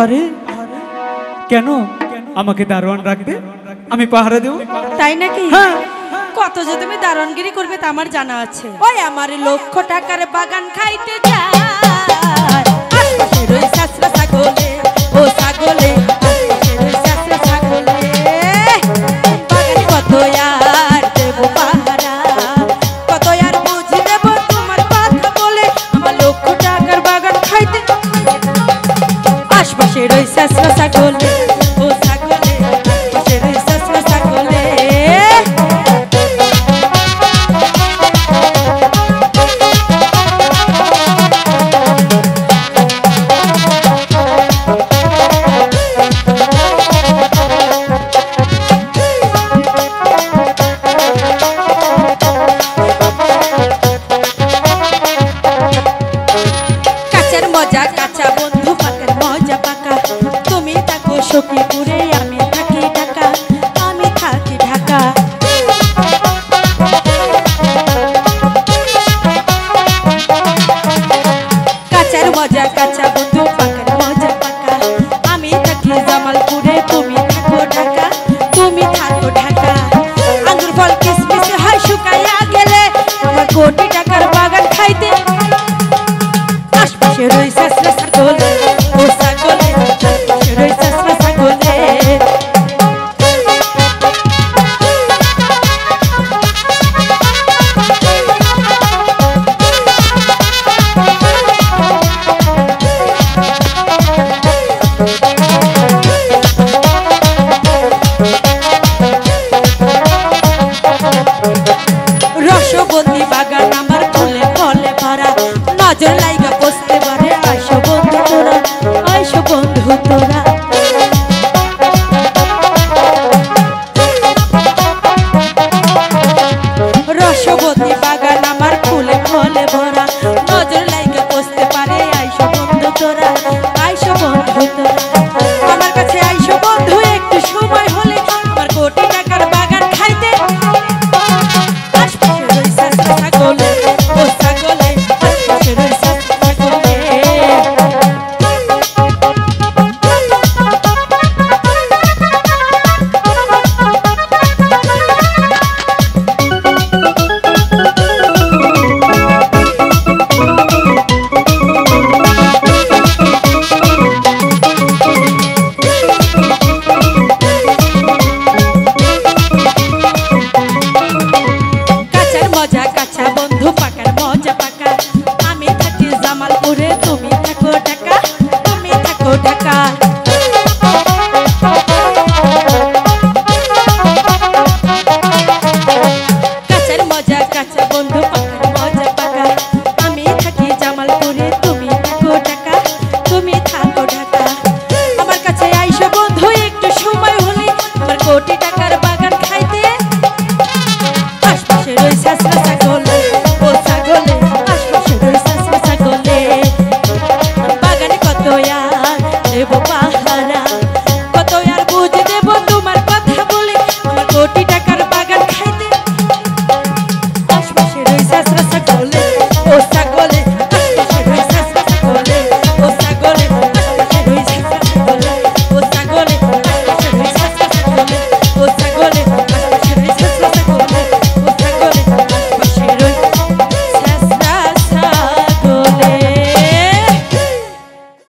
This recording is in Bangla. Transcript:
আরে কেন আমাকে দারোয়ান রাখবে? আমি পাহারা দেব। তাই নাকি? হ্যাঁ। কত যে তুমি দারোয়ানগিরি করবে তা আমার জানা আছে। ওই আমার লক্ষ টাকার বাগান খাইতে যায় আশপাশের ওই শাসরা ছাগলে, ও ছাগলে আশপাশের ওই শাসরা ছাগলে বাগানে কত আর দেব পাহারা, কত আর বুঝি দেব তোমার কথা বলে। আমার লক্ষ টাকার বাগান খাইতে আশপাশের ওই শাসরা ছাগলে, ও ছাগলে আশপাশের ওই শাসরা ছাগলে। সখীপুরে আমি থাকি ঢাকা, আমি থাকি ঢাকা। কাঁচার মজা কাঁচা বন্ধু, পাকার মজা পাকা। আমি থাকি জামালপুরে, তুমি থাকো ঢাকা, তুমি থাকো ঢাকা। আঙ্গুর ফল কিসমিস হয় শুকাইয়া গেলে আমার কোটি টাকার বাগান খাইতে আশপাশে রই শাসরা ছাগলে, ও ছাগলে আশপাশে রই শাসরা ছাগলে। রসবতী বাগান আমার ফুলে ফলে ভরা, নজর লাইগা বসতে পারে আইসো বন্ধু তোরা, আইসো বন্ধু তোরা। রসবতী বাগান আমার ফুলে ফলে ভরা, নজর লাইগা বসতে পারে আইসো বন্ধু তোরা, আইসো বন্ধু তোরা। আমার কাছে আইসো বন্ধু একটু সময় হলে আমার কোটি টাকার বাগান খাইতে আশপাশের ওই শাসরা ছাগলে, ও ছাগলে আশপাশের ওই শাসরা ছাগলে। কাঁচার মজা কাঁচা বন্ধু, পাকার মজা পাকা। আমি থাকি জামালপুরে, তুমি থাকো ঢাকা, তুমি থাকো ঢাকা। কাঁচার মজা কাঁচা বন্ধু, পাকার মজা পাকা। আমি থাকি জামালপুরে, তুমি থাকো ঢাকা, তুমি থাকো ঢাকা। আমার কাছে আইসো বন্ধু একটু সময় হলে আমার কোটি